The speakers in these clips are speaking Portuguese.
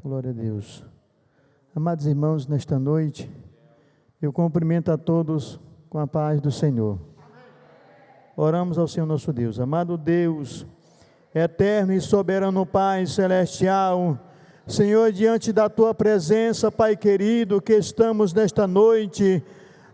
Glória a Deus. Amados irmãos, nesta noite, eu cumprimento a todos com a paz do Senhor. Oramos ao Senhor nosso Deus. Amado Deus, eterno e soberano Pai celestial, Senhor, diante da Tua presença, Pai querido, que estamos nesta noite,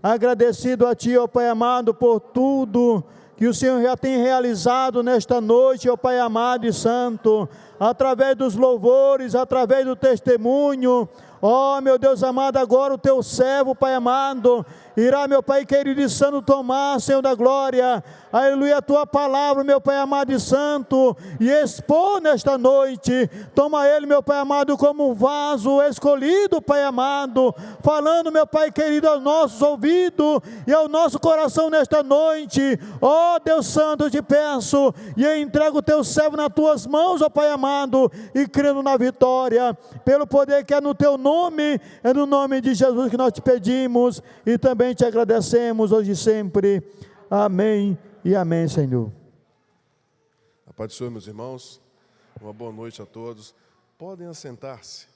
agradecido a Ti, ó Pai amado, por tudo que o Senhor já tem realizado nesta noite, ó Pai amado e santo, através dos louvores, através do testemunho. Ó meu Deus amado, agora o Teu servo, Pai amado, irá, meu Pai querido e santo, tomar, Senhor da glória, aleluia, a Tua palavra, meu Pai amado e santo, e expor nesta noite. Toma ele, meu Pai amado, como um vaso escolhido, Pai amado, falando, meu Pai querido, aos nossos ouvidos e ao nosso coração nesta noite. Ó Deus santo, eu te peço, e eu entrego o Teu servo nas Tuas mãos, ó Pai amado, e crendo na vitória, pelo poder que é no Teu nome, é no nome de Jesus que nós te pedimos, e também te agradecemos hoje e sempre. Amém e amém, Senhor. A paz do Senhor, meus irmãos, uma boa noite a todos. Podem assentar-se.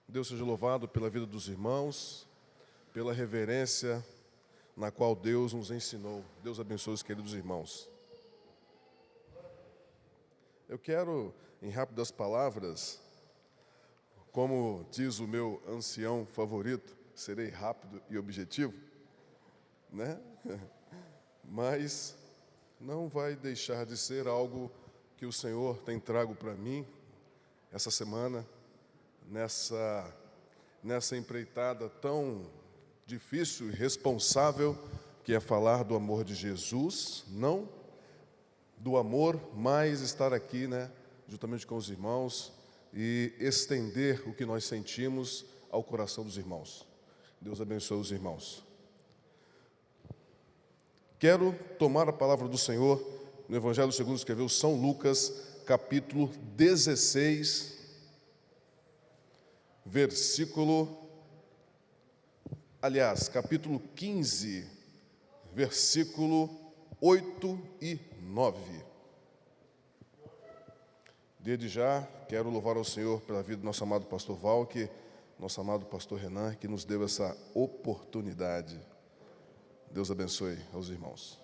Deus seja louvado pela vida dos irmãos, pela reverência na qual Deus nos ensinou. Deus abençoe os queridos irmãos. Eu quero, em rápidas palavras, como diz o meu ancião favorito, serei rápido e objetivo, né? Mas não vai deixar de ser algo que o Senhor tem trago para mim essa semana, nessa empreitada tão difícil e responsável, que é falar do amor de Jesus, não do amor, mas estar aqui, né, juntamente com os irmãos, e estender o que nós sentimos ao coração dos irmãos. Deus abençoe os irmãos. Quero tomar a palavra do Senhor no Evangelho segundo escreveu São Lucas, capítulo 16, capítulo 15, versículo 8 e 9. Desde já, quero louvar ao Senhor pela vida do nosso amado pastor Valque, nosso amado pastor Renan, que nos deu essa oportunidade. Deus abençoe aos irmãos.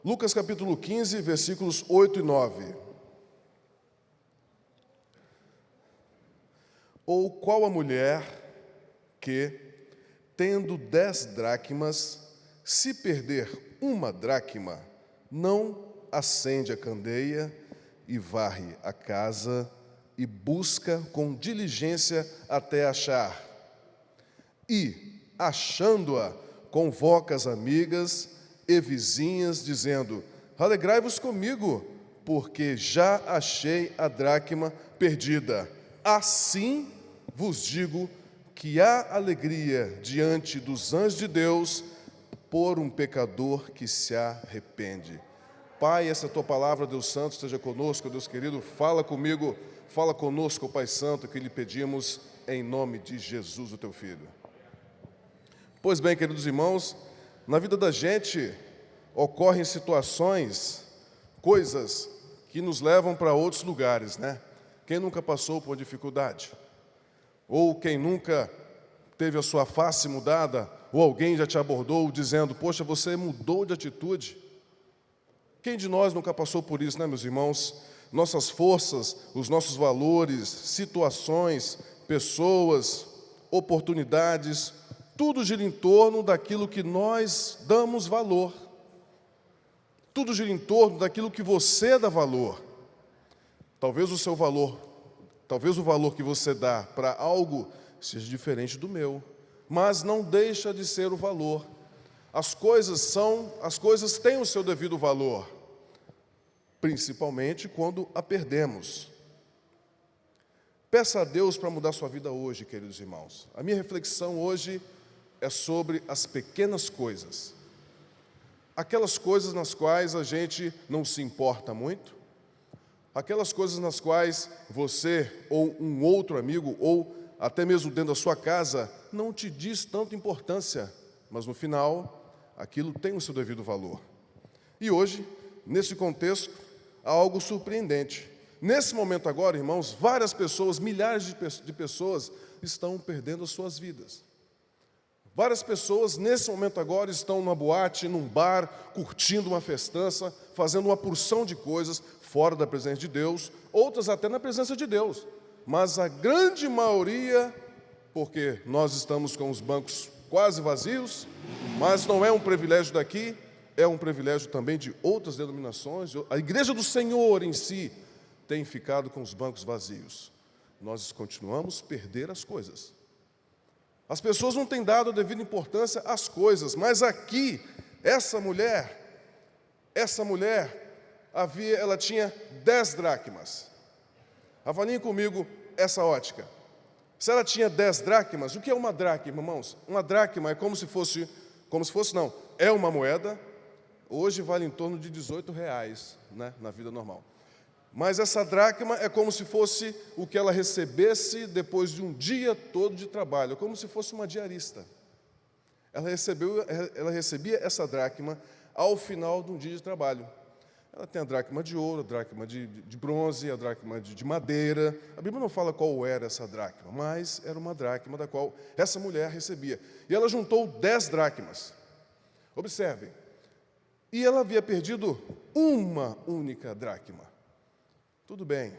Lucas capítulo 15, versículos 8 e 9. Ou qual a mulher que, tendo 10 dracmas, se perder uma dracma, não acende a candeia e varre a casa e busca com diligência até achar. E, achando-a, convoca as amigas e vizinhas, dizendo: alegrai-vos comigo, porque já achei a dracma perdida. Assim vos digo que há alegria diante dos anjos de Deus por um pecador que se arrepende. Pai, essa tua palavra, Deus Santo, esteja conosco, Deus querido, fala comigo, fala conosco, Pai Santo, que lhe pedimos em nome de Jesus, o teu Filho. Pois bem, queridos irmãos, na vida da gente ocorrem situações, coisas que nos levam para outros lugares, né? Quem nunca passou por dificuldade? Ou quem nunca teve a sua face mudada, ou alguém já te abordou dizendo: poxa, você mudou de atitude. Quem de nós nunca passou por isso, né, meus irmãos? Nossas forças, os nossos valores, situações, pessoas, oportunidades, tudo gira em torno daquilo que nós damos valor. Tudo gira em torno daquilo que você dá valor. Talvez o seu valor, talvez o valor que você dá para algo seja diferente do meu, mas não deixa de ser o valor. As coisas têm o seu devido valor, principalmente quando a perdemos. Peça a Deus para mudar sua vida hoje, queridos irmãos. A minha reflexão hoje é sobre as pequenas coisas. Aquelas coisas nas quais a gente não se importa muito, aquelas coisas nas quais você ou um outro amigo, ou até mesmo dentro da sua casa, não te diz tanta importância, mas no final, aquilo tem o seu devido valor. E hoje, nesse contexto, há algo surpreendente. Nesse momento agora, irmãos, várias pessoas, milhares de pessoas estão perdendo as suas vidas. Várias pessoas, nesse momento agora, estão numa boate, num bar, curtindo uma festança, fazendo uma porção de coisas fora da presença de Deus, outras até na presença de Deus. Mas a grande maioria, porque nós estamos com os bancos quase vazios, mas não é um privilégio daqui, é um privilégio também de outras denominações. A Igreja do Senhor em si tem ficado com os bancos vazios. Nós continuamos a perder as coisas. As pessoas não têm dado a devida importância às coisas, mas aqui, essa mulher, ela tinha 10 dracmas. Avaliem comigo essa ótica. Se ela tinha 10 dracmas, o que é uma dracma, irmãos? Uma dracma é é uma moeda, hoje vale em torno de R$18, né, na vida normal. Mas essa dracma é como se fosse o que ela recebesse depois de um dia todo de trabalho, é como se fosse uma diarista. Ela recebia essa dracma ao final de um dia de trabalho. Ela tem a dracma de ouro, a dracma de bronze, a dracma de madeira. A Bíblia não fala qual era essa dracma, mas era uma dracma da qual essa mulher recebia. E ela juntou 10 dracmas. Observem. E ela havia perdido uma única dracma. Tudo bem.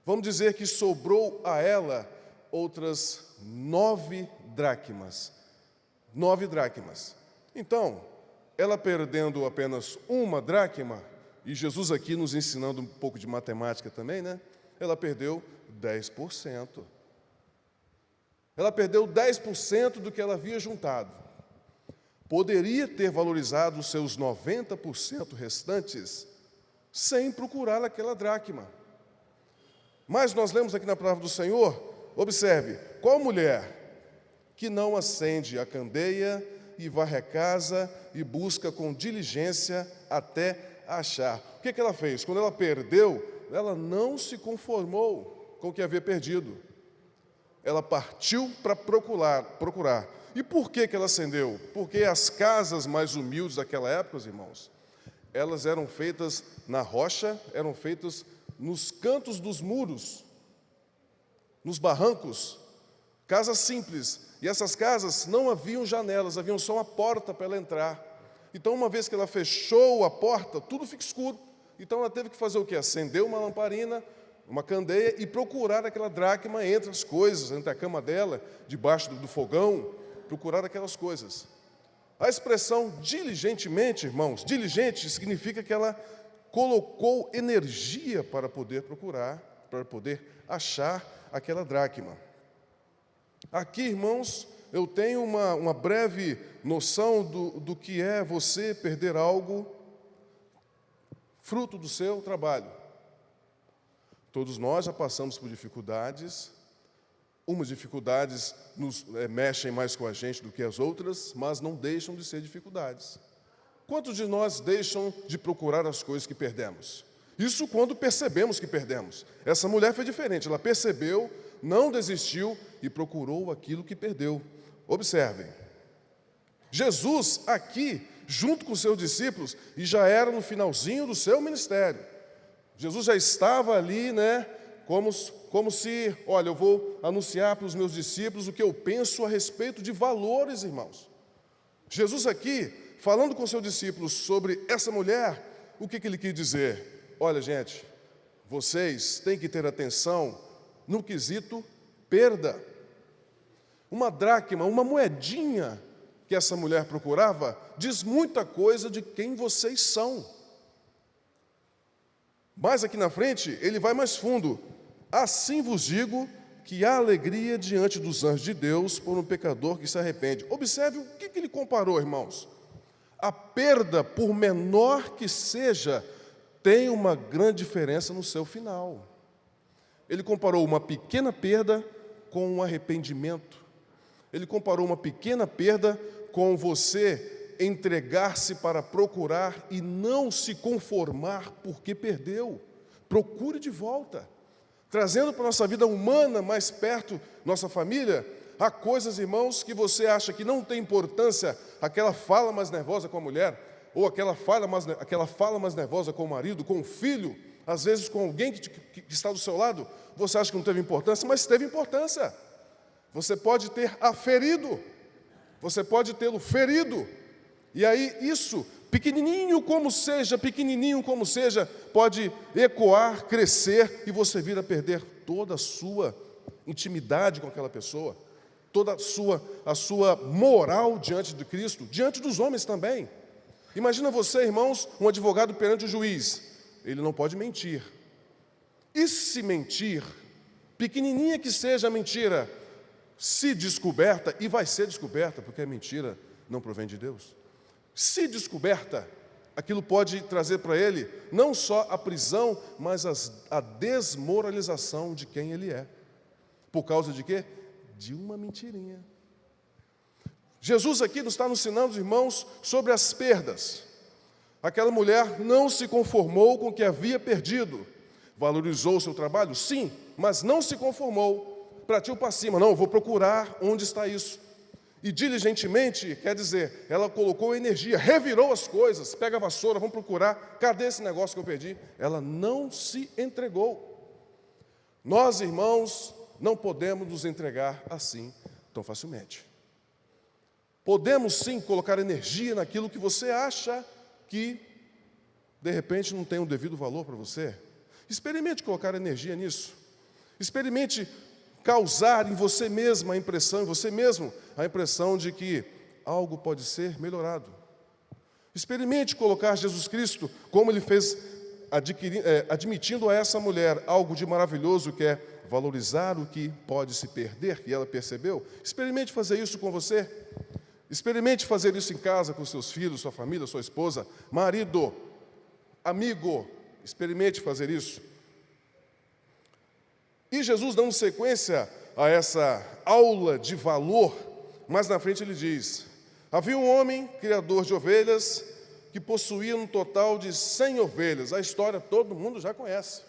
Vamos dizer que sobrou a ela outras 9 dracmas. 9 dracmas. Então, ela perdendo apenas uma dracma, e Jesus aqui nos ensinando um pouco de matemática também, né? Ela perdeu 10%. Ela perdeu 10% do que ela havia juntado. Poderia ter valorizado os seus 90% restantes sem procurar aquela dracma. Mas nós lemos aqui na palavra do Senhor, observe, qual mulher que não acende a candeia e varre a casa e busca com diligência até achar? O que ela fez? Quando ela perdeu, ela não se conformou com o que havia perdido. Ela partiu para procurar. E por que ela acendeu? Porque as casas mais humildes daquela época, irmãos, elas eram feitas na rocha, eram feitas nos cantos dos muros, nos barrancos, casas simples. E essas casas não haviam janelas, haviam só uma porta para ela entrar. Então, uma vez que ela fechou a porta, tudo fica escuro. Então, ela teve que fazer o quê? Acender uma lamparina, uma candeia e procurar aquela dracma entre as coisas, entre a cama dela, debaixo do fogão, procurar aquelas coisas. A expressão diligentemente, irmãos, diligente significa que ela colocou energia para poder procurar, para poder achar aquela dracma. Aqui, irmãos, eu tenho uma breve noção do que é você perder algo fruto do seu trabalho. Todos nós já passamos por dificuldades. Umas dificuldades mexem mais com a gente do que as outras, mas não deixam de ser dificuldades. Quantos de nós deixam de procurar as coisas que perdemos? Isso quando percebemos que perdemos. Essa mulher foi diferente, ela percebeu, não desistiu e procurou aquilo que perdeu. Observem, Jesus aqui, junto com os seus discípulos, e já era no finalzinho do seu ministério. Jesus já estava ali, né? Como se, olha, eu vou anunciar para os meus discípulos o que eu penso a respeito de valores, irmãos. Jesus aqui, falando com seus discípulos sobre essa mulher, o que ele quis dizer? Olha, gente, vocês têm que ter atenção no quesito perda. Uma dracma, uma moedinha que essa mulher procurava, diz muita coisa de quem vocês são. Mas aqui na frente, ele vai mais fundo. Assim vos digo que há alegria diante dos anjos de Deus por um pecador que se arrepende. Observe o que ele comparou, irmãos. A perda, por menor que seja, tem uma grande diferença no seu final. Ele comparou uma pequena perda com um arrependimento. Ele comparou uma pequena perda com você entregar-se para procurar e não se conformar porque perdeu. Procure de volta. Trazendo para a nossa vida humana mais perto, nossa família, há coisas, irmãos, que você acha que não tem importância, aquela fala mais nervosa com a mulher, ou aquela fala mais nervosa com o marido, com o filho, às vezes, com alguém que está do seu lado, você acha que não teve importância, mas teve importância. Você pode ter aferido, você pode tê-lo ferido, e aí isso, pequenininho como seja, pode ecoar, crescer, e você vir a perder toda a sua intimidade com aquela pessoa, toda a sua moral diante de Cristo, diante dos homens também. Imagina você, irmãos, um advogado perante o juiz, ele não pode mentir. E se mentir, pequenininha que seja a mentira, se descoberta, e vai ser descoberta, porque a mentira não provém de Deus, se descoberta, aquilo pode trazer para ele não só a prisão, mas a desmoralização de quem ele é. Por causa de quê? De uma mentirinha. Jesus aqui nos está ensinando, irmãos, sobre as perdas. Aquela mulher não se conformou com o que havia perdido. Valorizou o seu trabalho? Sim, mas não se conformou. Partiu para cima. Não, eu vou procurar onde está isso. E diligentemente, quer dizer, ela colocou energia, revirou as coisas, pega a vassoura, vamos procurar, cadê esse negócio que eu perdi? Ela não se entregou. Nós, irmãos, não podemos nos entregar assim tão facilmente. Podemos sim colocar energia naquilo que você acha que, de repente, não tem um devido valor para você. Experimente colocar energia nisso. Experimente causar em você mesmo a impressão, em você mesmo, a impressão de que algo pode ser melhorado. Experimente colocar Jesus Cristo, como Ele fez, admitindo a essa mulher algo de maravilhoso, que é valorizar o que pode se perder, que ela percebeu. Experimente fazer isso com você. Experimente fazer isso em casa, com seus filhos, sua família, sua esposa, marido, amigo. Experimente fazer isso. E Jesus, dando sequência a essa aula de valor, mais na frente ele diz: havia um homem, criador de ovelhas, que possuía um total de 100 ovelhas. A história todo mundo já conhece.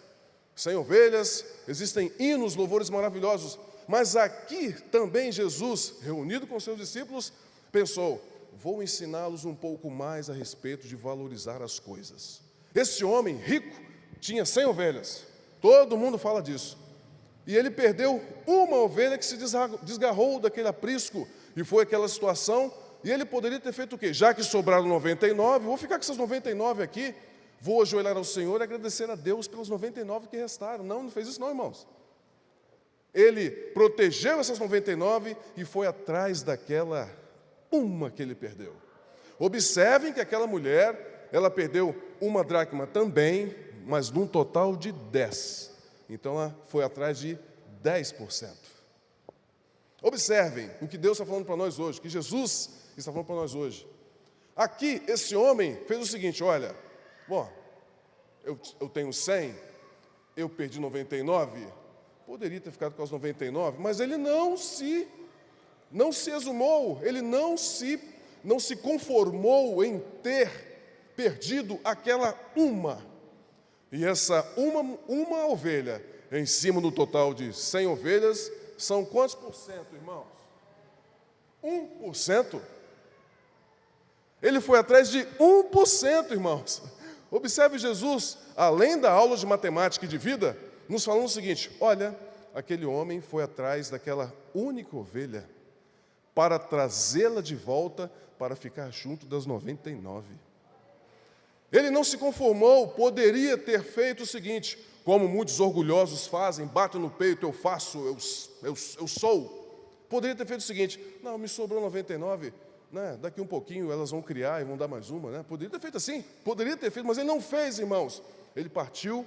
100 ovelhas, existem hinos, louvores maravilhosos. Mas aqui também Jesus, reunido com seus discípulos, pensou: vou ensiná-los um pouco mais a respeito de valorizar as coisas. Esse homem rico tinha 100 ovelhas. Todo mundo fala disso. E ele perdeu uma ovelha que se desgarrou daquele aprisco, e foi aquela situação, e ele poderia ter feito o quê? Já que sobraram 99, vou ficar com essas 99 aqui, vou ajoelhar ao Senhor e agradecer a Deus pelos 99 que restaram. Não fez isso não, irmãos. Ele protegeu essas 99 e foi atrás daquela uma que ele perdeu. Observem que aquela mulher, ela perdeu uma dracma também, mas num total de 10. Então ela foi atrás de 10%. Observem o que Deus está falando para nós hoje, que Jesus está falando para nós hoje. Aqui, esse homem fez o seguinte: olha, bom, eu tenho 100, eu perdi 99, poderia ter ficado com as 99, mas ele não se exumou, ele não se conformou em ter perdido aquela uma. E essa uma ovelha, em cima do total de 100 ovelhas, são quantos por cento, irmãos? 1%. Ele foi atrás de 1%, irmãos. Observe Jesus, além da aula de matemática e de vida, nos falando o seguinte: olha, aquele homem foi atrás daquela única ovelha para trazê-la de volta para ficar junto das 99. Ele não se conformou, poderia ter feito o seguinte, como muitos orgulhosos fazem: batem no peito, eu faço, eu sou. Poderia ter feito o seguinte: não, me sobrou 99, né? Daqui um pouquinho elas vão criar e vão dar mais uma, né? Poderia ter feito assim, poderia ter feito, mas ele não fez, irmãos. Ele partiu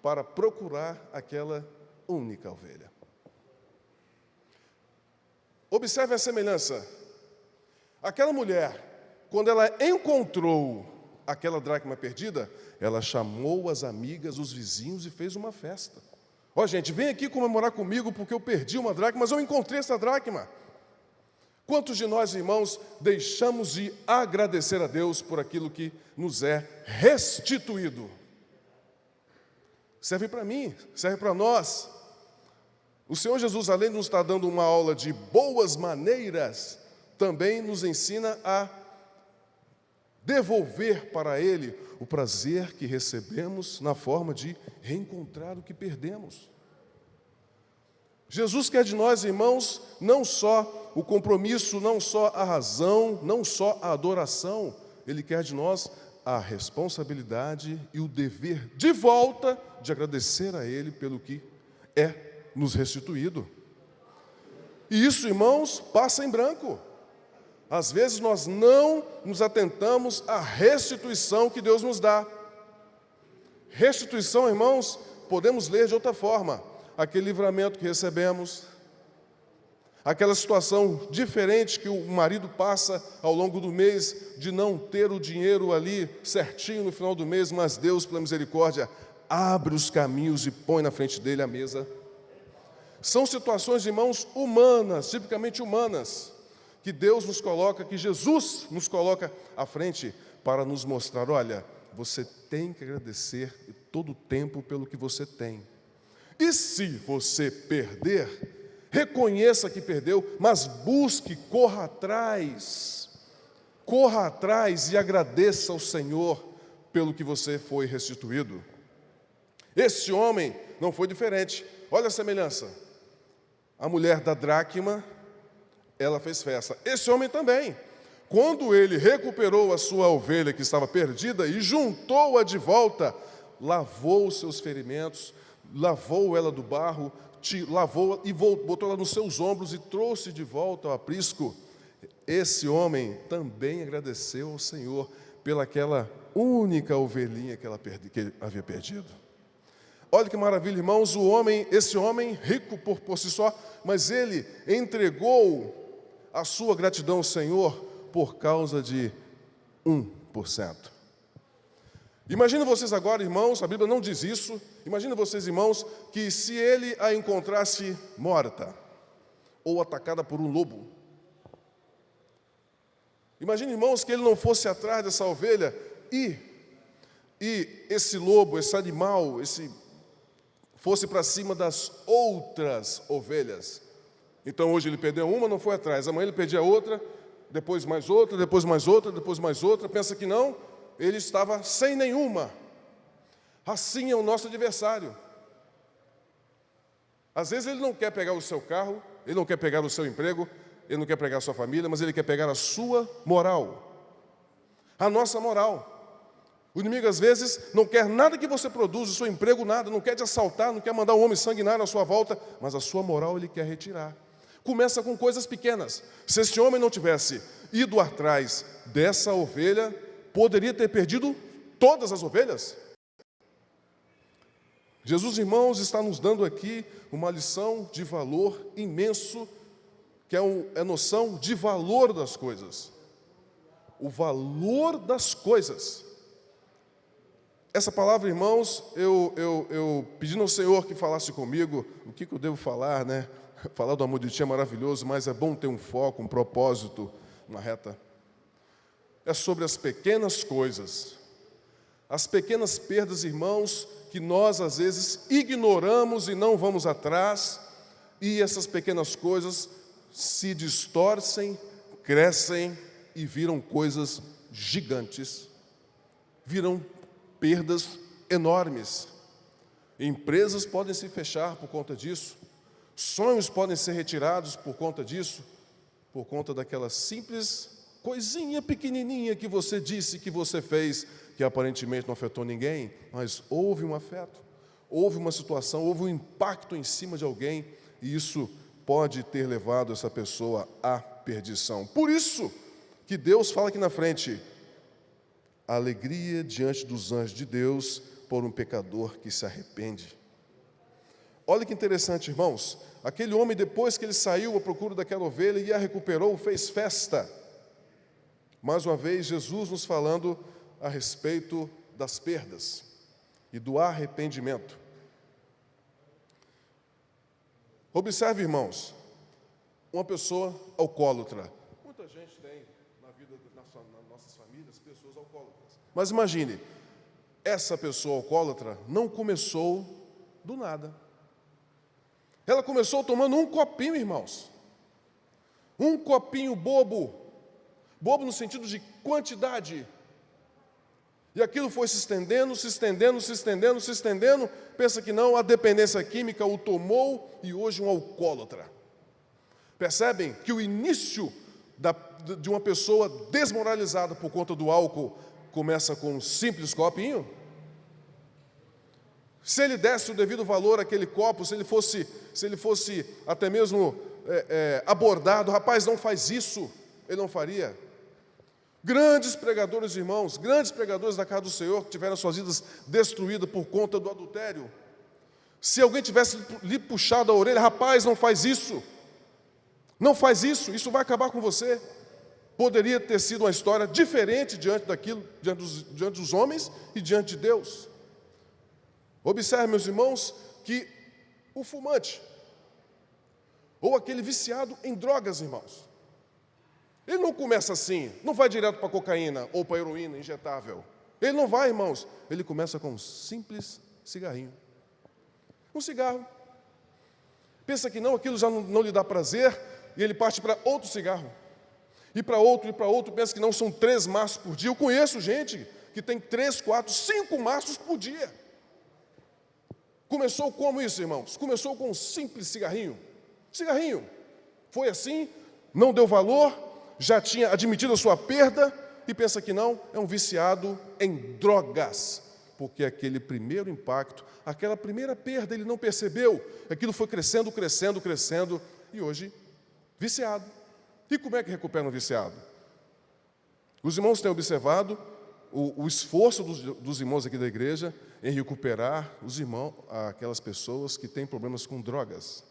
para procurar aquela única ovelha. Observe a semelhança. Aquela mulher, quando ela encontrou aquela dracma perdida, ela chamou as amigas, os vizinhos e fez uma festa. Ó, gente, vem aqui comemorar comigo porque eu perdi uma dracma, mas eu encontrei essa dracma. Quantos de nós, irmãos, deixamos de agradecer a Deus por aquilo que nos é restituído? Serve para mim, serve para nós. O Senhor Jesus, além de nos estar dando uma aula de boas maneiras, também nos ensina a devolver para Ele o prazer que recebemos na forma de reencontrar o que perdemos. Jesus quer de nós, irmãos, não só o compromisso, não só a razão, não só a adoração. Ele quer de nós a responsabilidade e o dever de volta de agradecer a Ele pelo que é nos restituído. E isso, irmãos, passa em branco. Às vezes nós não nos atentamos à restituição que Deus nos dá. Restituição, irmãos, podemos ler de outra forma. Aquele livramento que recebemos, aquela situação diferente que o marido passa ao longo do mês, de não ter o dinheiro ali certinho no final do mês, mas Deus, pela misericórdia, abre os caminhos e põe na frente dele a mesa. São situações, irmãos, humanas, tipicamente humanas, que Deus nos coloca, que Jesus nos coloca à frente para nos mostrar, olha, você tem que agradecer todo o tempo pelo que você tem. E se você perder, reconheça que perdeu, mas busque, corra atrás e agradeça ao Senhor pelo que você foi restituído. Esse homem não foi diferente. Olha a semelhança. A mulher da dracma, ela fez festa. Esse homem também. Quando ele recuperou a sua ovelha que estava perdida e juntou-a de volta, lavou os seus ferimentos, lavou ela do barro, lavou e botou ela nos seus ombros e trouxe de volta ao aprisco. Esse homem também agradeceu ao Senhor pelaquela única ovelhinha que ele havia perdido. Olha que maravilha, irmãos, esse homem rico por si só, mas ele entregou a sua gratidão ao Senhor por causa de 1%. Imagina vocês agora, irmãos, a Bíblia não diz isso, imagina vocês, irmãos, que se ele a encontrasse morta ou atacada por um lobo. Imagina, irmãos, que ele não fosse atrás dessa ovelha e esse lobo, esse animal, fosse para cima das outras ovelhas. Então hoje ele perdeu uma, não foi atrás, amanhã ele perdia outra, depois mais outra, depois mais outra, depois mais outra, pensa que não, ele estava sem nenhuma. Assim é o nosso adversário. Às vezes ele não quer pegar o seu carro, ele não quer pegar o seu emprego, ele não quer pegar a sua família, mas ele quer pegar a sua moral, a nossa moral. O inimigo às vezes não quer nada que você produza, o seu emprego nada, não quer te assaltar, não quer mandar um homem sanguinário à sua volta, mas a sua moral ele quer retirar. Começa com coisas pequenas. Se esse homem não tivesse ido atrás dessa ovelha, poderia ter perdido todas as ovelhas. Jesus, irmãos, está nos dando aqui uma lição de valor imenso, que é a noção de valor das coisas. O valor das coisas. Essa palavra, irmãos, eu pedindo ao Senhor que falasse comigo, o que eu devo falar, né? Falar do amor de Ti é maravilhoso, mas é bom ter um foco, um propósito, uma reta. É sobre as pequenas coisas, as pequenas perdas, irmãos, que nós às vezes ignoramos e não vamos atrás, e essas pequenas coisas se distorcem, crescem e viram coisas gigantes, viram perdas enormes. Empresas podem se fechar por conta disso, sonhos podem ser retirados por conta disso, por conta daquela simples coisinha pequenininha que você disse, que você fez, que aparentemente não afetou ninguém, mas houve um afeto, houve uma situação, houve um impacto em cima de alguém, e isso pode ter levado essa pessoa à perdição. Por isso que Deus fala aqui na frente, a alegria diante dos anjos de Deus por um pecador que se arrepende. Olha que interessante, irmãos, aquele homem, depois que ele saiu à procura daquela ovelha e a recuperou, fez festa. Mais uma vez, Jesus nos falando a respeito das perdas e do arrependimento. Observe, irmãos, uma pessoa alcoólatra. Muita gente tem na vida, nas nossas famílias, pessoas alcoólatras. Mas imagine, essa pessoa alcoólatra não começou do nada. Ela começou tomando um copinho, irmãos. Um copinho bobo. Bobo no sentido de quantidade. E aquilo foi se estendendo, se estendendo, se estendendo, se estendendo. Pensa que não, a dependência química o tomou e hoje um alcoólatra. Percebem que o início de uma pessoa desmoralizada por conta do álcool começa com um simples copinho? Se ele desse o devido valor àquele copo, se ele fosse até mesmo abordado, rapaz, não faz isso, ele não faria. Grandes pregadores, irmãos, grandes pregadores da casa do Senhor, que tiveram suas vidas destruídas por conta do adultério. Se alguém tivesse lhe puxado a orelha, rapaz, não faz isso, não faz isso, isso vai acabar com você. Poderia ter sido uma história diferente diante dos homens e diante de Deus. Observe, meus irmãos, que o fumante, ou aquele viciado em drogas, irmãos, ele não começa assim, não vai direto para a cocaína ou para a heroína injetável. Ele não vai, irmãos. Ele começa com um simples cigarrinho. Um cigarro. Pensa que não, aquilo já não lhe dá prazer, e ele parte para outro cigarro. E para outro, pensa que não, são 3 maços por dia. Eu conheço gente que tem 3, 4, 5 maços por dia. Começou como isso, irmãos? Começou com um simples cigarrinho. Cigarrinho. Foi assim, não deu valor, já tinha admitido a sua perda e pensa que não, é um viciado em drogas. Porque aquele primeiro impacto, aquela primeira perda, ele não percebeu. Aquilo foi crescendo, crescendo, crescendo e hoje, viciado. E como é que recupera um viciado? Os irmãos têm observado o esforço dos irmãos aqui da igreja em recuperar os irmãos, aquelas pessoas que têm problemas com drogas.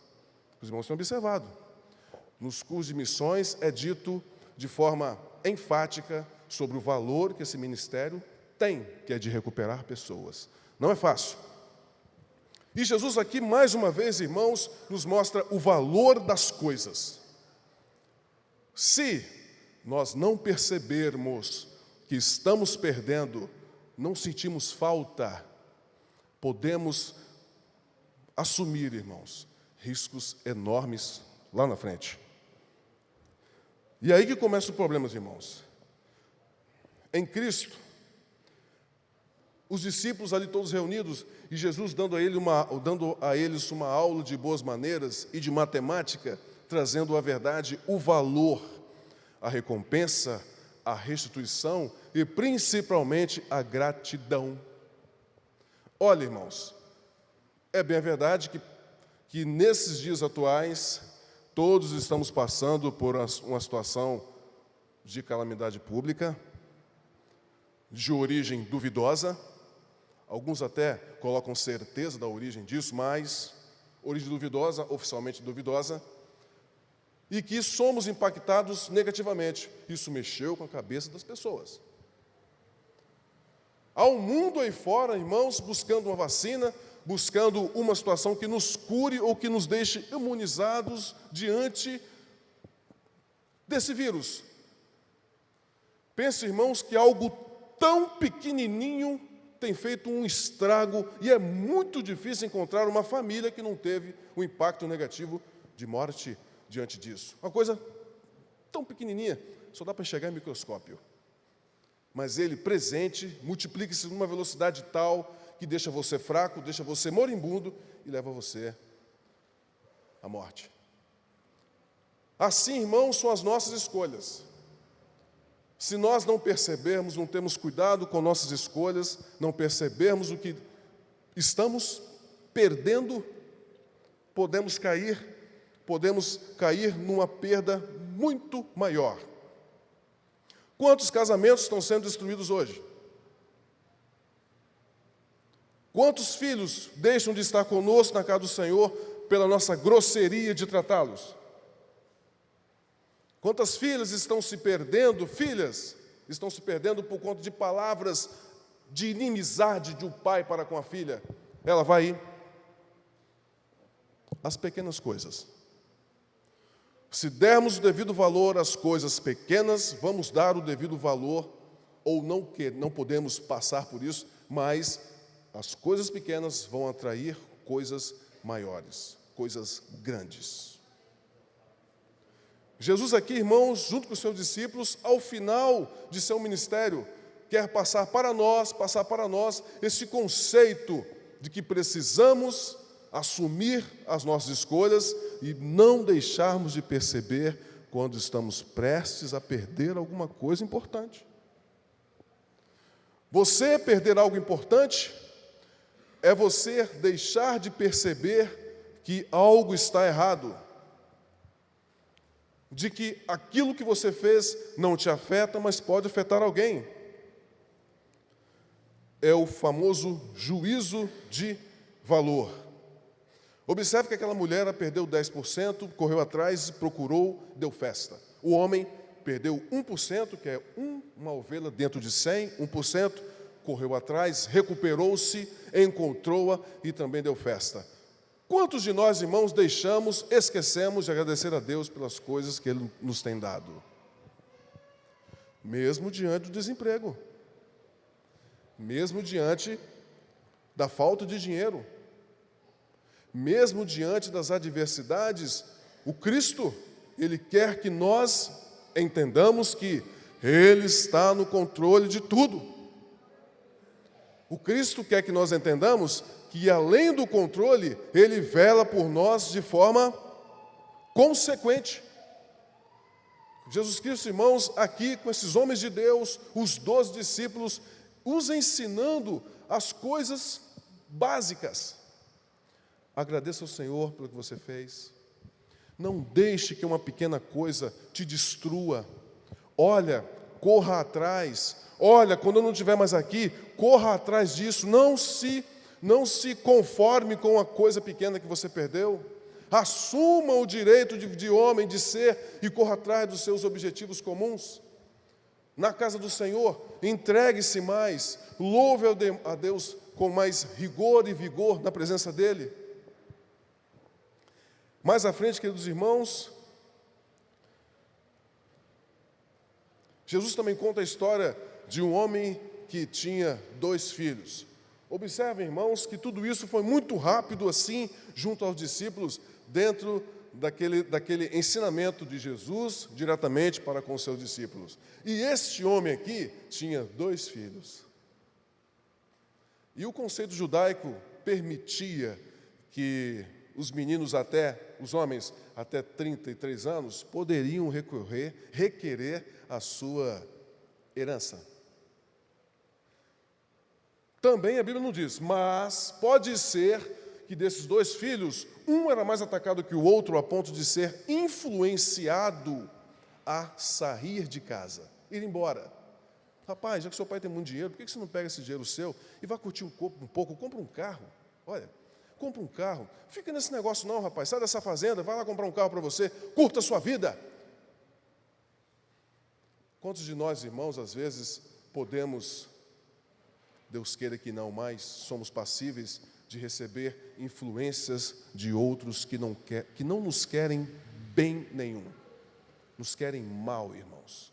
Os irmãos têm observado. Nos cursos de missões é dito de forma enfática sobre o valor que esse ministério tem, que é de recuperar pessoas. Não é fácil. E Jesus aqui, mais uma vez, irmãos, nos mostra o valor das coisas. Se nós não percebermos que estamos perdendo, não sentimos falta, podemos assumir, irmãos, riscos enormes lá na frente. E aí que começa o problema, irmãos. Em Cristo, os discípulos ali todos reunidos, e Jesus dando a eles uma aula de boas maneiras e de matemática, trazendo a verdade, o valor, a recompensa, a restituição e principalmente a gratidão. Olha, irmãos, é bem a verdade que nesses dias atuais, todos estamos passando por uma situação de calamidade pública, de origem duvidosa. Alguns até colocam certeza da origem disso, mas origem duvidosa, oficialmente duvidosa, e que somos impactados negativamente. Isso mexeu com a cabeça das pessoas. Há um mundo aí fora, irmãos, buscando uma vacina, buscando uma situação que nos cure ou que nos deixe imunizados diante desse vírus. Pense, irmãos, que algo tão pequenininho tem feito um estrago e é muito difícil encontrar uma família que não teve um impacto negativo de morte diante disso. Uma coisa tão pequenininha, só dá para enxergar em microscópio. Mas ele presente, multiplica-se numa velocidade tal que deixa você fraco, deixa você moribundo e leva você à morte. Assim, irmãos, são as nossas escolhas. Se nós não percebermos, não temos cuidado com nossas escolhas, não percebermos o que estamos perdendo, podemos cair numa perda muito maior. Quantos casamentos estão sendo destruídos hoje? Quantos filhos deixam de estar conosco na casa do Senhor pela nossa grosseria de tratá-los? Quantas filhas estão se perdendo por conta de palavras de inimizade de um pai para com a filha? Ela vai ir. As pequenas coisas. Se dermos o devido valor às coisas pequenas, vamos dar o devido valor, ou não podemos passar por isso, mas as coisas pequenas vão atrair coisas maiores, coisas grandes. Jesus aqui, irmãos, junto com os seus discípulos, ao final de seu ministério, quer passar para nós esse conceito de que precisamos assumir as nossas escolhas e não deixarmos de perceber quando estamos prestes a perder alguma coisa importante. Você perder algo importante é você deixar de perceber que algo está errado, de que aquilo que você fez não te afeta, mas pode afetar alguém. É o famoso juízo de valor. Observe que aquela mulher perdeu 10%, correu atrás, procurou, deu festa. O homem perdeu 1%, que é uma ovelha dentro de 100, 1%, correu atrás, recuperou-se, encontrou-a e também deu festa. Quantos de nós, irmãos, esquecemos de agradecer a Deus pelas coisas que Ele nos tem dado? Mesmo diante do desemprego, mesmo diante da falta de dinheiro, mesmo diante das adversidades, o Cristo, Ele quer que nós entendamos que Ele está no controle de tudo. O Cristo quer que nós entendamos que, além do controle, Ele vela por nós de forma consequente. Jesus Cristo, irmãos, aqui com esses homens de Deus, os 12 discípulos, os ensinando as coisas básicas. Agradeça ao Senhor pelo que você fez. Não deixe que uma pequena coisa te destrua. Olha, corra atrás. Olha, quando eu não estiver mais aqui, corra atrás disso. Não se conforme com a coisa pequena que você perdeu. Assuma o direito de homem de ser e corra atrás dos seus objetivos comuns. Na casa do Senhor, entregue-se mais. Louve a Deus com mais rigor e vigor na presença dEle. Mais à frente, queridos irmãos, Jesus também conta a história de um homem que tinha 2 filhos. Observem, irmãos, que tudo isso foi muito rápido assim, junto aos discípulos, dentro daquele ensinamento de Jesus, diretamente para com os seus discípulos. E este homem aqui tinha 2 filhos. E o conceito judaico permitia que os homens até 33 anos, poderiam requerer a sua herança. Também a Bíblia não diz, mas pode ser que desses 2 filhos, um era mais atacado que o outro, a ponto de ser influenciado a sair de casa, ir embora. Rapaz, já que seu pai tem muito dinheiro, por que você não pega esse dinheiro seu e vai curtir um pouco, compra um carro? Olha, compra um carro. Fica nesse negócio não, rapaz. Sai dessa fazenda, vai lá comprar um carro para você. Curta a sua vida. Quantos de nós, irmãos, às vezes podemos, Deus queira que não mais, somos passíveis de receber influências de outros que não nos querem bem nenhum. Nos querem mal, irmãos.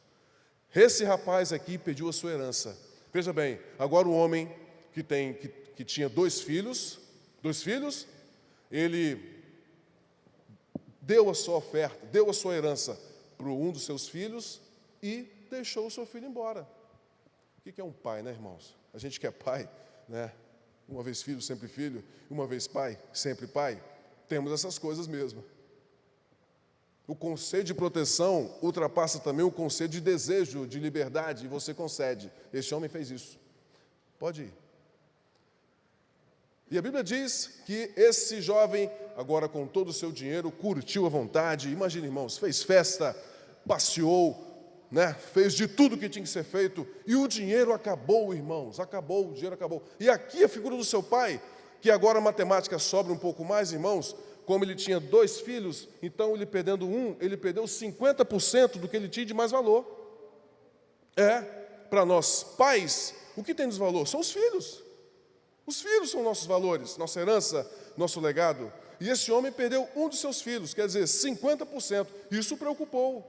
Esse rapaz aqui pediu a sua herança. Veja bem, agora o homem que tinha 2 filhos, ele deu a sua oferta, deu a sua herança para um dos seus filhos e deixou o seu filho embora. O que é um pai, né, irmãos? A gente que é pai, né? Uma vez filho, sempre filho, uma vez pai, sempre pai. Temos essas coisas mesmo. O conceito de proteção ultrapassa também o conceito de desejo, de liberdade, e você concede. Este homem fez isso. Pode ir. E a Bíblia diz que esse jovem, agora com todo o seu dinheiro, curtiu à vontade. Imagina, irmãos, fez festa, passeou, né? Fez de tudo que tinha que ser feito. E o dinheiro acabou, irmãos, o dinheiro acabou. E aqui a figura do seu pai, que agora a matemática sobra um pouco mais, irmãos, como ele tinha 2 filhos, então ele perdendo ele perdeu 50% do que ele tinha de mais valor. Para nós pais, o que tem de valor? São os filhos. Os filhos são nossos valores, nossa herança, nosso legado. E esse homem perdeu um dos seus filhos, quer dizer, 50%. Isso o preocupou.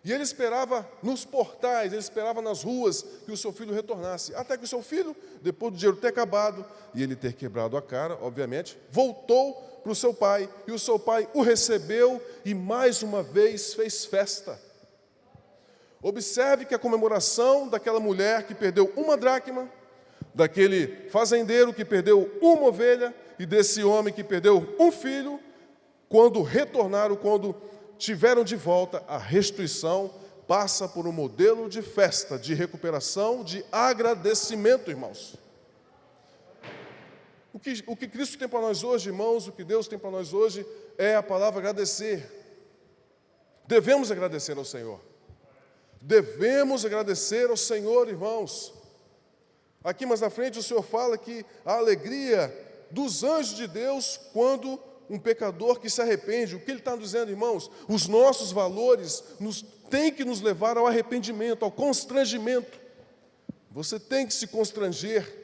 E ele esperava nos portais, ele esperava nas ruas que o seu filho retornasse. Até que o seu filho, depois do dinheiro ter acabado e ele ter quebrado a cara, obviamente, voltou para o seu pai. E o seu pai o recebeu e mais uma vez fez festa. Observe que a comemoração daquela mulher que perdeu uma dracma, daquele fazendeiro que perdeu uma ovelha e desse homem que perdeu um filho, quando retornaram, quando tiveram de volta a restituição, passa por um modelo de festa, de recuperação, de agradecimento, irmãos. O que Cristo tem para nós hoje, irmãos, o que Deus tem para nós hoje é a palavra agradecer. Devemos agradecer ao Senhor. Devemos agradecer ao Senhor, irmãos. Aqui mais na frente o Senhor fala que a alegria dos anjos de Deus quando um pecador que se arrepende. O que ele está dizendo, irmãos? Os nossos valores têm que nos levar ao arrependimento, ao constrangimento. Você tem que se constranger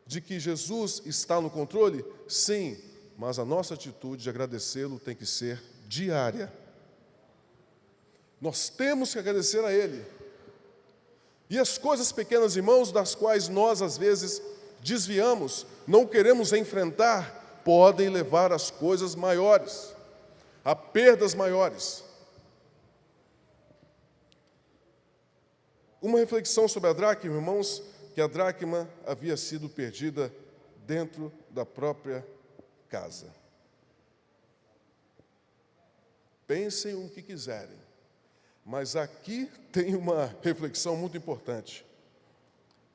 de que Jesus está no controle? Sim, mas a nossa atitude de agradecê-lo tem que ser diária. Nós temos que agradecer a Ele. E as coisas pequenas, irmãos, das quais nós às vezes desviamos, não queremos enfrentar, podem levar às coisas maiores, a perdas maiores. Uma reflexão sobre a dracma, irmãos, que a dracma havia sido perdida dentro da própria casa. Pensem o que quiserem, mas aqui tem uma reflexão muito importante.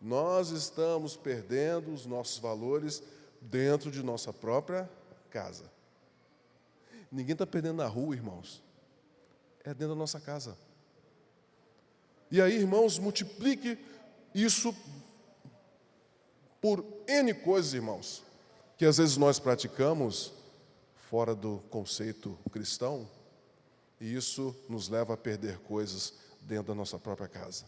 Nós estamos perdendo os nossos valores dentro de nossa própria casa. Ninguém está perdendo na rua, irmãos. É dentro da nossa casa. E aí, irmãos, multiplique isso por N coisas, irmãos, que às vezes nós praticamos fora do conceito cristão, e isso nos leva a perder coisas dentro da nossa própria casa.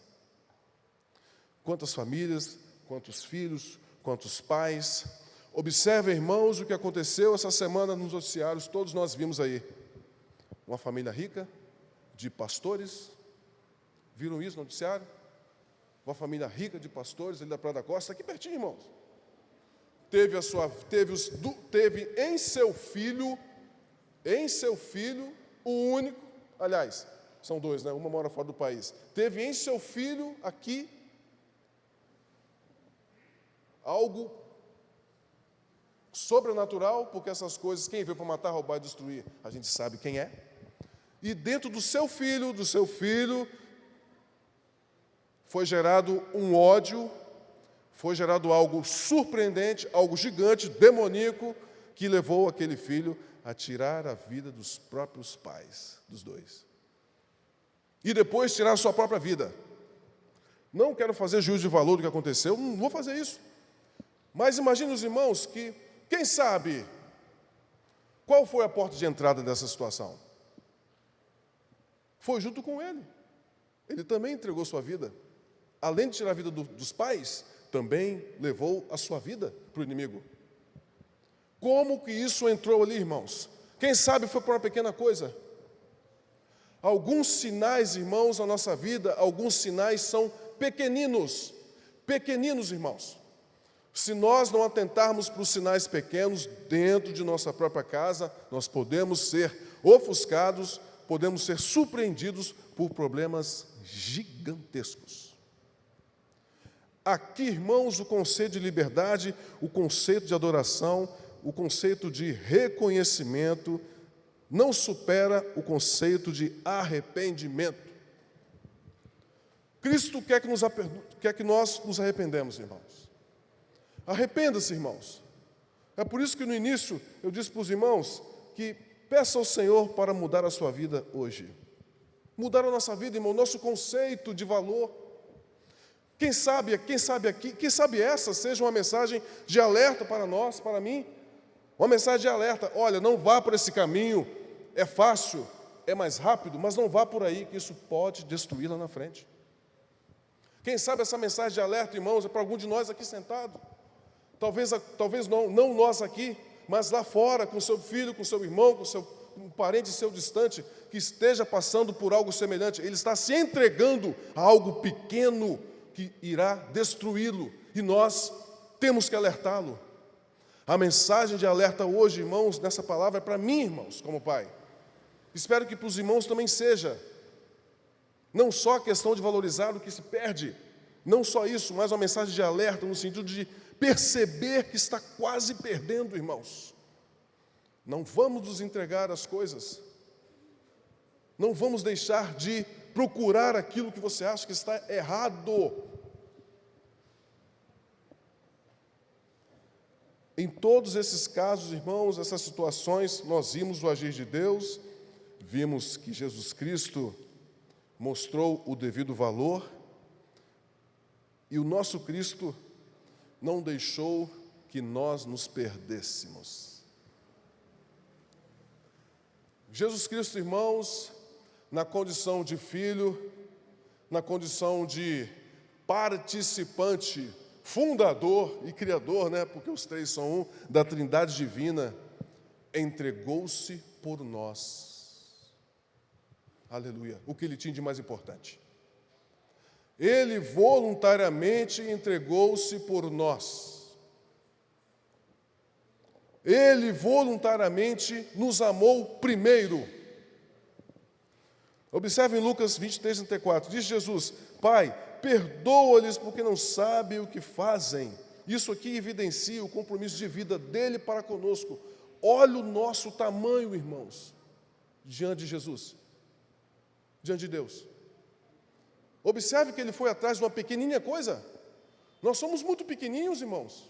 Quantas famílias, quantos filhos, quantos pais. Observem, irmãos, o que aconteceu essa semana nos noticiários, todos nós vimos aí. Uma família rica, de pastores, viram isso no noticiário? Uma família rica de pastores ali da Praia da Costa, aqui pertinho, irmãos. Teve em seu filho, o único, aliás, são dois, né? Uma mora fora do país. Teve em seu filho aqui algo sobrenatural, porque essas coisas, quem veio para matar, roubar e destruir, a gente sabe quem é. E dentro do seu filho, foi gerado um ódio, foi gerado algo surpreendente, algo gigante, demoníaco, que levou aquele filho a tirar a vida dos próprios pais, dos dois. E depois tirar a sua própria vida. Não quero fazer juízo de valor do que aconteceu, não vou fazer isso. Mas imagine os irmãos que, quem sabe, qual foi a porta de entrada dessa situação? Foi junto com ele. Ele também entregou sua vida. Além de tirar a vida dos pais, também levou a sua vida para o inimigo. Como que isso entrou ali, irmãos? Quem sabe foi por uma pequena coisa. Alguns sinais, irmãos, na nossa vida, alguns sinais são pequeninos. Pequeninos, irmãos. Se nós não atentarmos para os sinais pequenos dentro de nossa própria casa, nós podemos ser ofuscados, podemos ser surpreendidos por problemas gigantescos. Aqui, irmãos, o conceito de liberdade, o conceito de adoração, o conceito de reconhecimento não supera o conceito de arrependimento. Cristo quer que nós nos arrependemos, irmãos. Arrependa-se, irmãos. É por isso que no início eu disse para os irmãos que peça ao Senhor para mudar a sua vida hoje. Mudar a nossa vida, irmão, nosso conceito de valor. Quem sabe essa seja uma mensagem de alerta para nós, para mim. Uma mensagem de alerta. Olha, não vá por esse caminho. É fácil, é mais rápido, mas não vá por aí, que isso pode destruir lá na frente. Quem sabe essa mensagem de alerta, irmãos, é para algum de nós aqui sentado. Talvez não nós aqui, mas lá fora, com seu filho, com seu irmão, com um parente seu distante, que esteja passando por algo semelhante. Ele está se entregando a algo pequeno que irá destruí-lo, e nós temos que alertá-lo. A mensagem de alerta hoje, irmãos, nessa palavra é para mim, irmãos, como pai. Espero que para os irmãos também seja. Não só a questão de valorizar o que se perde, não só isso, mas uma mensagem de alerta no sentido de perceber que está quase perdendo, irmãos. Não vamos nos entregar às coisas. Não vamos deixar de procurar aquilo que você acha que está errado. Em todos esses casos, irmãos, essas situações, nós vimos o agir de Deus, vimos que Jesus Cristo mostrou o devido valor, e o nosso Cristo não deixou que nós nos perdêssemos. Jesus Cristo, irmãos, na condição de filho, na condição de participante, fundador e criador, porque os três são um, da Trindade Divina, entregou-se por nós. Aleluia. O que ele tinha de mais importante. Ele voluntariamente entregou-se por nós. Ele voluntariamente nos amou primeiro. Observe em Lucas 23, 34, diz Jesus: Pai, perdoa-lhes porque não sabem o que fazem. Isso aqui evidencia o compromisso de vida dele para conosco. Olha o nosso tamanho, irmãos, diante de Jesus, diante de Deus. Observe que ele foi atrás de uma pequenininha coisa. Nós somos muito pequenininhos, irmãos,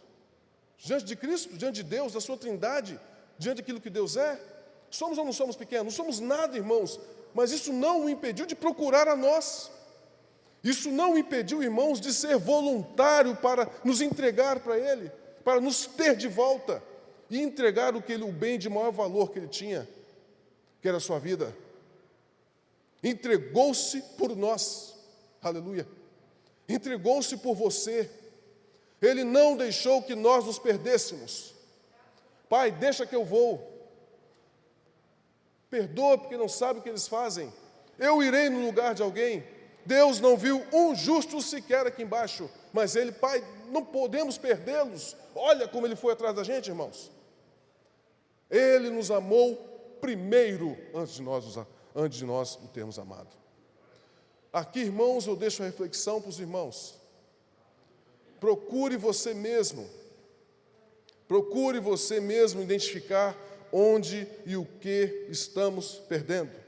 diante de Cristo, diante de Deus, da sua Trindade, diante daquilo que Deus é. Somos ou não somos pequenos? Não somos nada, irmãos, mas isso não o impediu de procurar a nós. Isso não o impediu, irmãos, de ser voluntário para nos entregar para Ele, para nos ter de volta e entregar o bem de maior valor que Ele tinha, que era a sua vida. Entregou-se por nós, aleluia, entregou-se por você. Ele não deixou que nós nos perdêssemos. Pai, deixa que eu vou. Perdoa porque não sabe o que eles fazem. Eu irei no lugar de alguém. Deus não viu um justo sequer aqui embaixo, mas Ele, Pai, não podemos perdê-los. Olha como Ele foi atrás da gente, irmãos. Ele nos amou primeiro, antes de nós o termos amado. Aqui, irmãos, eu deixo a reflexão para os irmãos. Procure você mesmo identificar onde e o que estamos perdendo.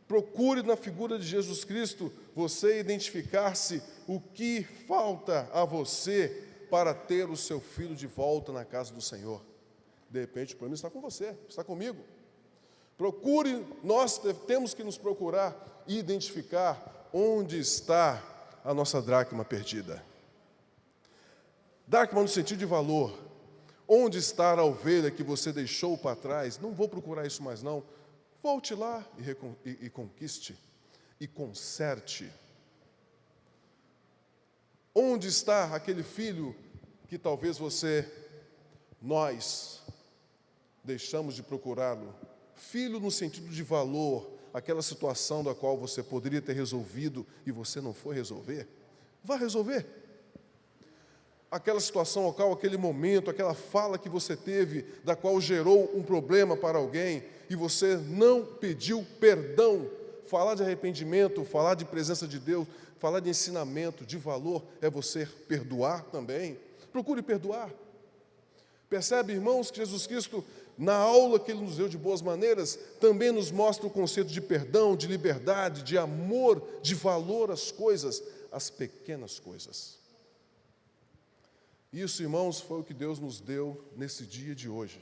Procure na figura de Jesus Cristo você identificar-se o que falta a você para ter o seu filho de volta na casa do Senhor. De repente o problema está com você, está comigo. Procure, nós temos que nos procurar e identificar onde está a nossa dracma perdida. Dracma no sentido de valor. Onde está a ovelha que você deixou para trás? Não vou procurar isso mais não. Volte lá e conquiste e conserte. Onde está aquele filho que talvez nós deixamos de procurá-lo? Filho no sentido de valor, aquela situação da qual você poderia ter resolvido e você não foi resolver. Vá resolver. Aquela situação local, aquele momento, aquela fala que você teve, da qual gerou um problema para alguém, e você não pediu perdão. Falar de arrependimento, falar de presença de Deus, falar de ensinamento, de valor, é você perdoar também. Procure perdoar. Percebe, irmãos, que Jesus Cristo, na aula que Ele nos deu de boas maneiras, também nos mostra o conceito de perdão, de liberdade, de amor, de valor às coisas, às pequenas coisas. Isso, irmãos, foi o que Deus nos deu nesse dia de hoje.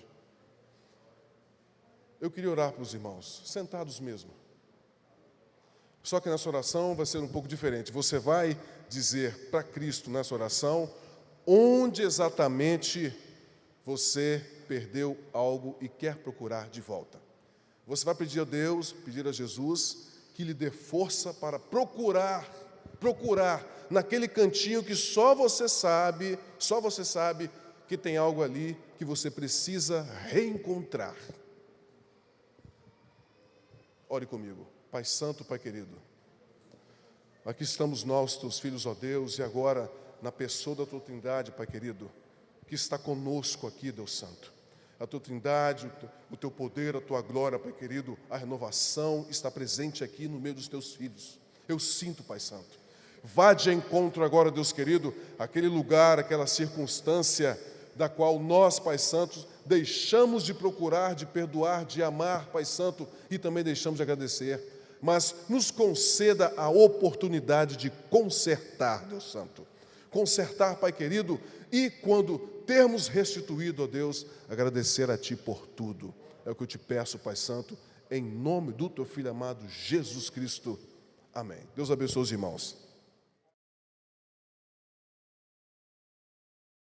Eu queria orar para os irmãos, sentados mesmo. Só que nessa oração vai ser um pouco diferente. Você vai dizer para Cristo nessa oração onde exatamente você perdeu algo e quer procurar de volta. Você vai pedir a Deus, pedir a Jesus, que lhe dê força para procurar naquele cantinho que só você sabe que tem algo ali que você precisa reencontrar. Ore comigo. Pai Santo, Pai querido, aqui estamos nós, teus filhos, ó Deus, e agora na pessoa da tua Trindade, Pai querido, que está conosco aqui, Deus Santo. A tua Trindade, o teu poder, a tua glória, Pai querido, a renovação está presente aqui no meio dos teus filhos. Eu sinto, Pai Santo. Vá de encontro agora, Deus querido, aquele lugar, aquela circunstância da qual nós, Pai Santo, deixamos de procurar, de perdoar, de amar, Pai Santo, e também deixamos de agradecer. Mas nos conceda a oportunidade de consertar, Deus Santo. Consertar, Pai querido, e quando termos restituído, ó Deus, agradecer a Ti por tudo. É o que eu te peço, Pai Santo, em nome do Teu Filho amado Jesus Cristo. Amém. Deus abençoe os irmãos.